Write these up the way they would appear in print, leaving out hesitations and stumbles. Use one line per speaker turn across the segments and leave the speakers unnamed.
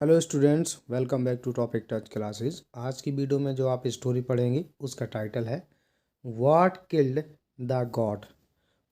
Hello students, welcome back to topic touch classes. आज की video में जो आप स्टोरी पढ़ेंगे उसका टाइटल है what killed the God.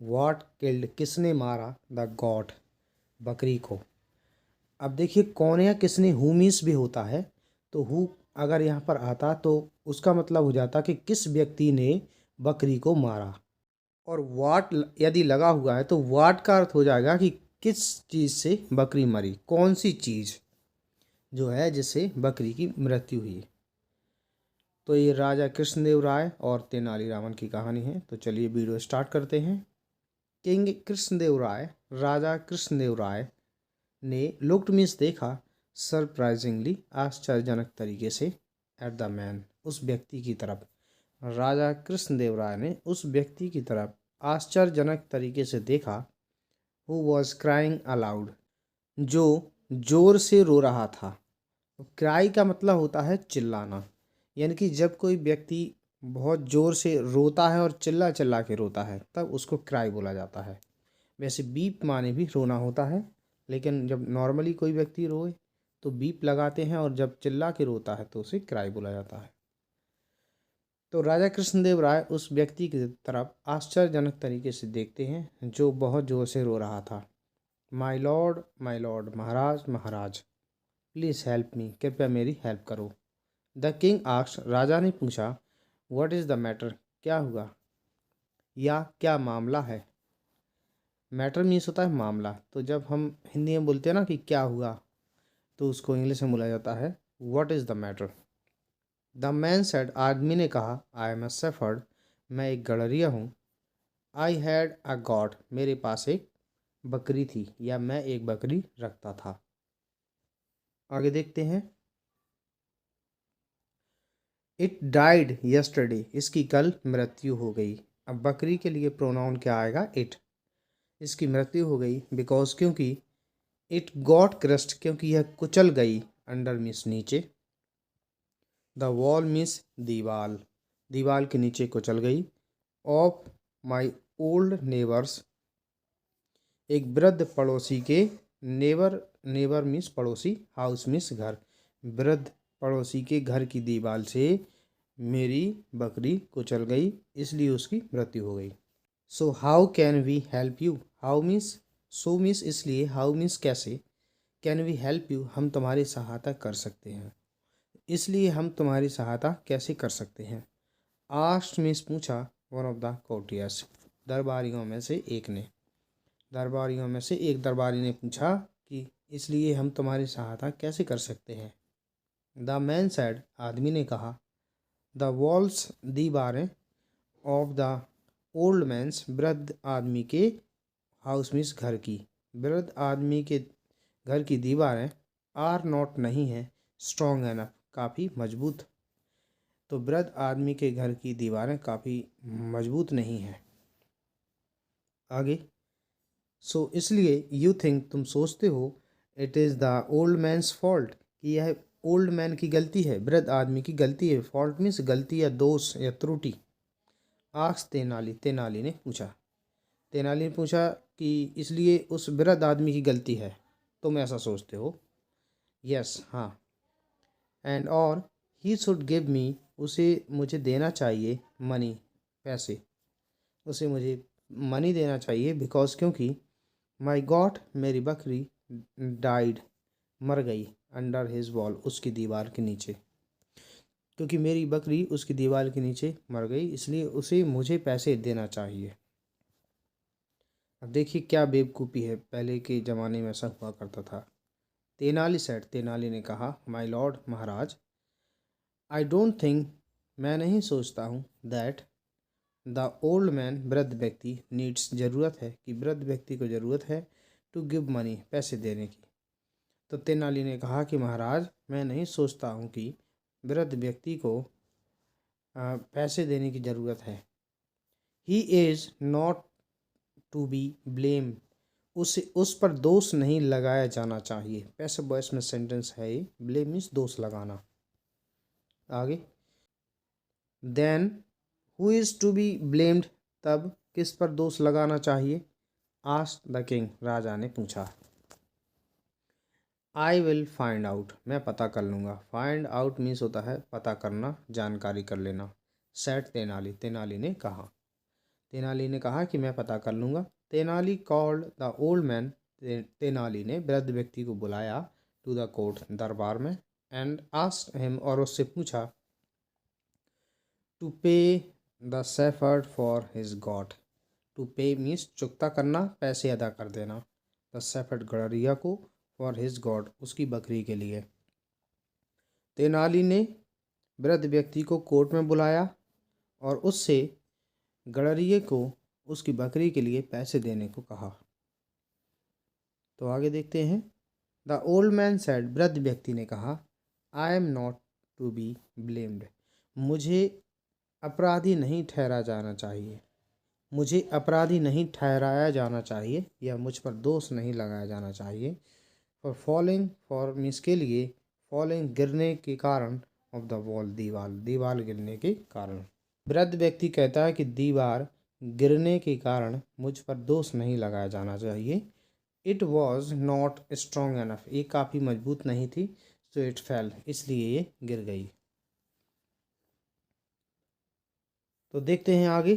What killed, किसने मारा, द गॉड, बकरी को। अब देखिए कौन या किसने, हु मीन्स भी होता है, तो हु अगर यहाँ पर आता तो उसका मतलब हो जाता कि किस व्यक्ति ने बकरी को मारा। और वाट यदि लगा हुआ है तो वाट का अर्थ हो जाएगा कि किस चीज़ से बकरी मरी, कौन सी चीज़ जो है जिससे बकरी की मृत्यु हुई। तो ये राजा कृष्णदेव राय और तेनालीरामन की कहानी है। तो चलिए वीडियो स्टार्ट करते हैं। किंग कृष्णदेव राय, राजा कृष्णदेव राय ने लुक्ड मीन्स देखा, सरप्राइजिंगली आश्चर्यजनक तरीके से, एट द मैन उस व्यक्ति की तरफ। राजा कृष्णदेव राय ने उस व्यक्ति की तरफ आश्चर्यजनक तरीके से देखा, हु वॉज क्राइंग अलाउड, जो जोर से रो रहा था। क्राई का मतलब होता है चिल्लाना, यानी कि जब कोई व्यक्ति बहुत ज़ोर से रोता है और चिल्ला चिल्ला के रोता है तब उसको क्राई बोला जाता है। वैसे बीप माने भी रोना होता है, लेकिन जब नॉर्मली कोई व्यक्ति रोए तो बीप लगाते हैं, और जब चिल्ला के रोता है तो उसे क्राई बोला जाता है। तो राजा कृष्णदेव राय उस व्यक्ति की तरफ आश्चर्यजनक तरीके से देखते हैं जो बहुत ज़ोर से रो रहा था। My lord, my lord, Maharaj, Maharaj, please help me, कृपया मेरी हेल्प करो। द किंग आस्क्ड, राजा ने पूछा, व्हाट इज़ द मैटर, क्या हुआ या क्या मामला है। मैटर मीन्स होता है मामला। तो जब हम हिंदी में बोलते हैं ना कि क्या हुआ, तो उसको इंग्लिश में बोला जाता है what is the matter. The man said, आदमी ने कहा, आई एम अ शेफर्ड, मैं एक गड़रिया हूँ। आई हैड अ गॉड, मेरे पास एक बकरी थी, या मैं एक बकरी रखता था। आगे देखते हैं। इट डाइड यस्टरडे, इसकी कल मृत्यु हो गई। अब बकरी के लिए प्रोनाउन क्या आएगा, इट। इसकी मृत्यु हो गई बिकॉज, क्योंकि, इट गॉट क्रस्ट, क्योंकि यह कुचल गई, अंडर मीन्स नीचे, द वॉल मीन्स दीवाल, दीवाल के नीचे कुचल गई, ऑफ माई ओल्ड नेबर्स, एक वृद्ध पड़ोसी के, नेबर, नेबर मीन्स पड़ोसी, हाउस मीन्स घर, वृद्ध पड़ोसी के घर की दीवार से मेरी बकरी कुचल गई, इसलिए उसकी मृत्यु हो गई। So how can we help you, how means so means इसलिए, हाउ मीन्स कैसे, कैन वी हेल्प यू हम तुम्हारी सहायता कर सकते हैं, इसलिए हम तुम्हारी सहायता कैसे कर सकते हैं। आस्ट मीन्स पूछा, वन ऑफ द कोर्टियर्स, दरबारियों में से एक ने, दरबारियों में से एक दरबारी ने पूछा कि इसलिए हम तुम्हारी सहायता कैसे कर सकते हैं। द मैन सैड, आदमी ने कहा, द वॉल्स, दीवारें, ऑफ द ओल्ड मैंस, वृद्ध आदमी के, हाउस मीन्स घर की, वृद्ध आदमी के घर की दीवारें, आर नॉट नहीं है, स्ट्रॉन्ग एनफ, काफ़ी मजबूत। तो वृद्ध आदमी के घर की दीवारें काफ़ी मजबूत नहीं हैं। आगे। सो इसलिए, यू थिंक, तुम सोचते हो, it is the old man's fault, कि यह ओल्ड मैन की गलती है, वृद्ध आदमी की गलती है। फॉल्ट मीन्स गलती या दोष या त्रुटि। आक्स तेनाली, तेनाली ने पूछा, तेनाली ने पूछा कि इसलिए उस वृद्ध आदमी की गलती है, तुम ऐसा सोचते हो। यस, हाँ। एंड और, ही शुड गिव मी, उसे मुझे देना चाहिए, मनी, पैसे, उसे मुझे मनी देना चाहिए, बिकॉज, क्योंकि, माई गॉड, मेरी बकरी, डाइड, मर गई, अंडर हिज वॉल, उसकी दीवार के नीचे, क्योंकि मेरी बकरी उसकी दीवार के नीचे मर गई, इसलिए उसे मुझे पैसे देना चाहिए। अब देखिए क्या बेवकूफ़ी है, पहले के ज़माने में ऐसा हुआ करता था। तेनाली सेठ, तेनाली ने कहा, my lord, Maharaj, I don't think, मैं नहीं सोचता हूँ, दैट द ओल्ड मैन, वृद्ध व्यक्ति, नीड्स, ज़रूरत है, कि वृद्ध व्यक्ति को ज़रूरत है, टू गिव मनी, पैसे देने की। तो तेनाली ने कहा कि महाराज, मैं नहीं सोचता हूँ कि वृद्ध व्यक्ति को पैसे देने की ज़रूरत है। He is not to be blame, उस पर दोष नहीं लगाया जाना चाहिए। पैसिव वॉइस में सेंटेंस है ये, ब्लेम मीन्स दोष लगाना। आगे। Then who is to be blamed, तब किस पर दोष लगाना चाहिए। आस्क्ड द किंग, राजा ने पूछा। आई विल फाइंड आउट, मैं पता कर लूँगा। फाइंड आउट मीन्स होता है पता करना, जानकारी कर लेना। सेट तेनाली, तेनाली ने कहा। तेनाली ने कहा कि मैं पता कर लूँगा। Tenali called the old man, Tenali ने वृद्ध व्यक्ति को बुलाया टू द कोर्ट, दरबार में। एंड आस्क्ड हिम, और उससे पूछा, to pay the shepherd for his goat. To pay means चुकता करना, पैसे अदा कर देना। द शेफर्ड गड़रिया को, फॉर हिज गॉड उसकी बकरी के लिए। तेनाली ने वृद्ध व्यक्ति को कोर्ट में बुलाया और उससे गड़रिये को उसकी बकरी के लिए पैसे देने को कहा। तो आगे देखते हैं। द ओल्ड मैन सेड, वृद्ध व्यक्ति ने कहा, I am not to be blamed, मुझे अपराधी नहीं ठहरा जाना चाहिए। मुझे अपराधी नहीं ठहराया जाना चाहिए या मुझ पर दोष नहीं लगाया जाना चाहिए। फॉर फॉलिंग, फॉर मीन्स के लिए, फॉलिंग गिरने के कारण, ऑफ द वॉल दीवार, दीवार गिरने के कारण। वृद्ध व्यक्ति कहता है कि दीवार गिरने के कारण मुझ पर दोष नहीं लगाया जाना चाहिए। It was not strong enough, ये काफ़ी मजबूत नहीं थी। सो इट फेल, इसलिए ये गिर गई। तो देखते हैं आगे।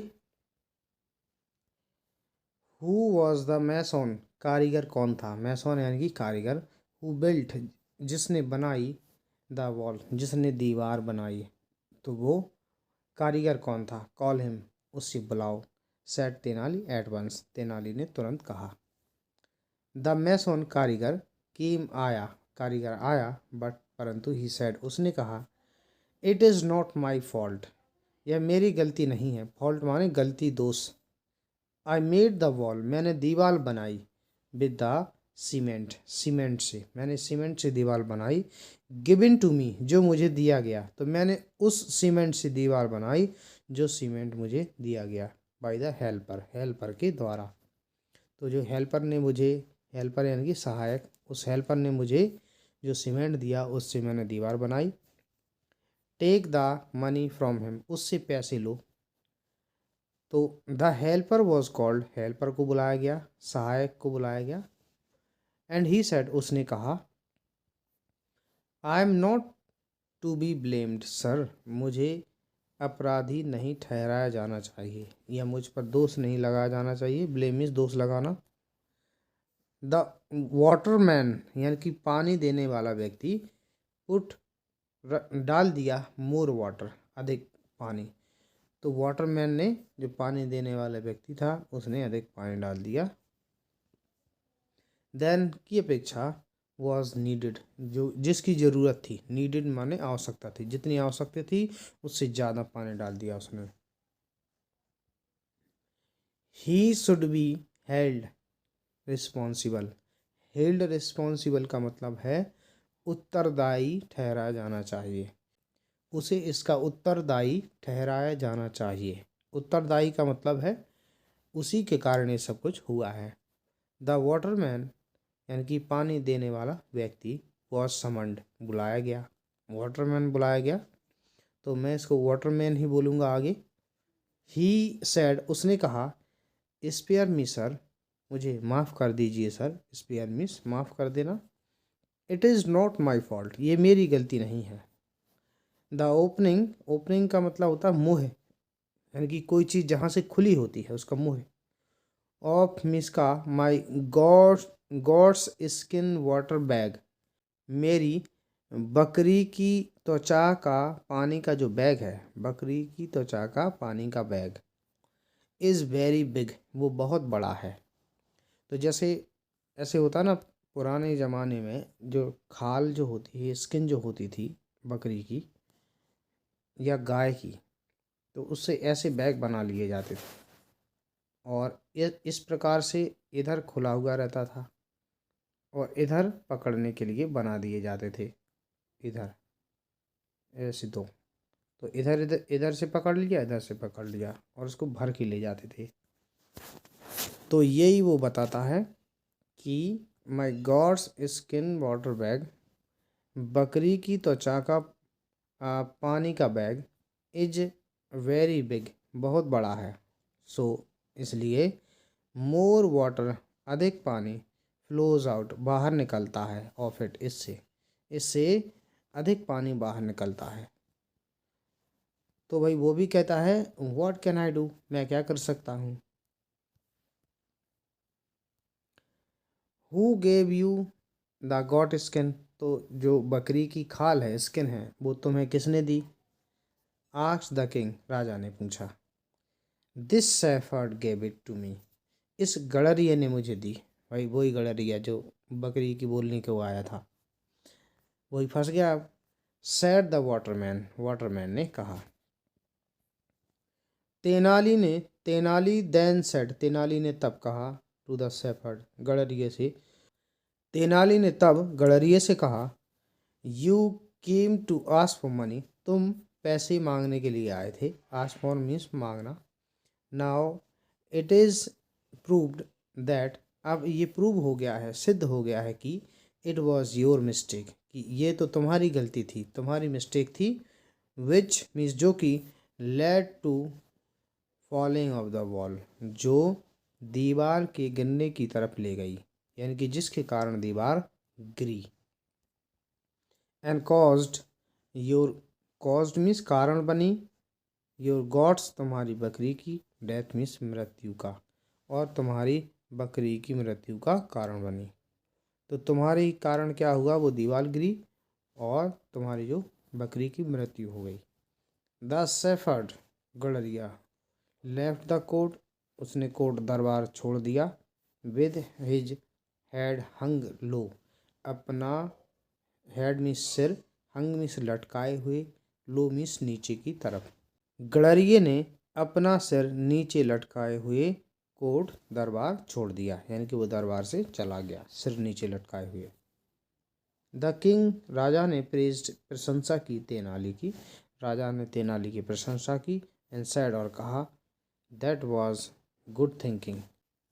हु वॉज द मैसोन, कारीगर कौन था। मैसोन यानी कि कारीगर। हु बिल्ट, जिसने बनाई। द वॉल, जिसने दीवार बनाई। तो वो कारीगर कौन था। कॉल हिम, उससे बुलाओ। Send Tenali at once, Tenali ने तुरंत कहा। द मैसोन, कारीगर। केम, आया, कारीगर आया। बट, परंतु। ही सेड, उसने कहा, it is not my fault, यह मेरी गलती नहीं है। फॉल्ट माने गलती, दोष। आई मेड द वॉल, मैंने दीवार बनाई। विद द सीमेंट, सीमेंट से, मैंने सीमेंट से दीवार बनाई। गिवन टू मी, जो मुझे दिया गया। तो मैंने उस सीमेंट से दीवार बनाई जो सीमेंट मुझे दिया गया। बाय द हेल्पर, हेल्पर के द्वारा। तो जो हेल्पर ने मुझे, हेल्पर यानी कि सहायक, उस हेल्पर ने मुझे जो सीमेंट दिया उससे मैंने दीवार बनाई। Take the money from him, उससे पैसे लो। तो the helper was called, helper को बुलाया गया, सहायक को बुलाया गया। एंड ही सेड, उसने कहा, I am not to be blamed sir, मुझे अपराधी नहीं ठहराया जाना चाहिए या मुझ पर दोष नहीं लगाया जाना चाहिए। ब्लेम इज दोष लगाना। द वाटरमैन यानी कि पानी देने वाला व्यक्ति, पुट डाल दिया, मोर वाटर, अधिक पानी। तो वाटरमैन ने, जो पानी देने वाला व्यक्ति था, उसने अधिक पानी डाल दिया। देन की अपेक्षा वॉज नीडेड, जो जिसकी ज़रूरत थी। नीडेड माने आवश्यकता थी, जितनी आवश्यकता थी उससे ज़्यादा पानी डाल दिया उसने। He should be held responsible, held responsible का मतलब है उत्तरदायी ठहराया जाना चाहिए। उसे इसका उत्तरदायी ठहराया जाना चाहिए। उत्तरदायी का मतलब है उसी के कारण ये सब कुछ हुआ है। द वाटरमैन यानी कि पानी देने वाला व्यक्ति, वॉज समन्ड, बुलाया गया। वाटरमैन बुलाया गया, तो मैं इसको वाटरमैन ही बोलूँगा आगे। ही सेड, उसने कहा, स्पेयर मी सर, मुझे माफ़ कर दीजिए सर। स्पेयर मीस माफ़ कर देना। It is not my fault, ये मेरी गलती नहीं है। द ओपनिंग, ओपनिंग का मतलब होता है मुँह, यानी कि कोई चीज़ जहाँ से खुली होती है उसका मुँह। ऑफ मिस का, माई गॉड्स स्किन वाटर बैग, मेरी बकरी की त्वचा का पानी का जो बैग है, बकरी की त्वचा का पानी का बैग। इज़ वेरी बिग, वो बहुत बड़ा है। तो जैसे ऐसे होता ना, पुराने ज़माने में जो खाल जो होती है, स्किन जो होती थी बकरी की या गाय की, तो उससे ऐसे बैग बना लिए जाते थे और इस प्रकार से इधर खुला हुआ रहता था और इधर पकड़ने के लिए बना दिए जाते थे। इधर ऐसे दो, तो इधर इधर इधर से पकड़ लिया, इधर से पकड़ लिया और उसको भर के ले जाते थे। तो यही वो बताता है कि माई गॉड्स स्किन वाटर बैग, बकरी की त्वचा का पानी का बैग, इज वेरी बिग, बहुत बड़ा है। सो इसलिए मोर वाटर, अधिक पानी, फ्लोज आउट बाहर निकलता है, ऑफ इट इससे अधिक पानी बाहर निकलता है। तो भाई वो भी कहता है व्हाट कैन आई डू, मैं क्या कर सकता हूँ। Who gave you the got skin, तो जो बकरी की खाल है, स्किन है, वो तुम्हें किसने दी। आस्क्ड द किंग, राजा ने पूछा। This shepherd gave it to me, इस गड़रिये ने मुझे दी। भाई वही गड़रिया जो बकरी की बोलने को आया था, वही फंस गया अब। सैड द वाटरमैन, वाटरमैन ने कहा। तेनाली देन सेड, तेनाली ने तब कहा टू द शेफर्ड, गड़रिये से। तेनाली ने तब गड़रिये से कहा you came to ask for money, तुम पैसे मांगने के लिए आए थे। आस्क फॉर मीन्स मांगना। Now it is proved that, अब ये प्रूव हो गया है, सिद्ध हो गया है कि इट वॉज योर मिस्टेक, कि ये तो तुम्हारी गलती थी, तुम्हारी मिस्टेक थी। विच मीन्स जो कि led to falling of the wall, जो दीवार के गिरने की तरफ ले गई, यानी कि जिसके कारण दीवार गिरी। And caused your, caused means कारण बनी, योर गॉड्स तुम्हारी बकरी की, डेथ मीन्स मृत्यु का, और तुम्हारी बकरी की मृत्यु का कारण बनी। तो तुम्हारे कारण क्या हुआ, वो दीवार गिरी और तुम्हारी जो बकरी की मृत्यु हो गई। द शेफर्ड, गड़रिया, लेफ्ट द कोर्ट, उसने कोर्ट दरबार छोड़ दिया। With his head hung low, अपना हेड मीन्स सिर, हंग मीन्स लटकाए हुए, लो मीन्स नीचे की तरफ। गड़रिये ने अपना सिर नीचे लटकाए हुए कोर्ट दरबार छोड़ दिया, यानी कि वो दरबार से चला गया सिर नीचे लटकाए हुए। द किंग, राजा ने प्रेज्ड, प्रशंसा की तेनाली की, राजा ने तेनाली की प्रशंसा की। एंड सेड, और कहा, दैट वाज गुड थिंकिंग,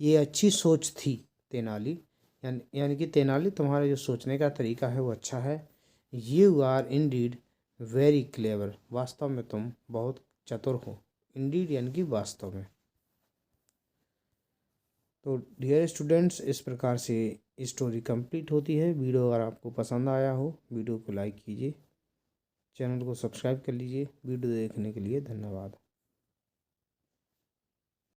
ये अच्छी सोच थी तेनाली, यानी कि तेनाली तुम्हारा जो सोचने का तरीका है वो अच्छा है। You are indeed very clever, वास्तव में तुम बहुत चतुर हो। इंडीड यानी कि वास्तव में। तो डियर स्टूडेंट्स, इस प्रकार से स्टोरी कंप्लीट होती है। वीडियो अगर आपको पसंद आया हो, वीडियो को लाइक कीजिए, चैनल को सब्सक्राइब कर लीजिए। वीडियो देखने के लिए धन्यवाद।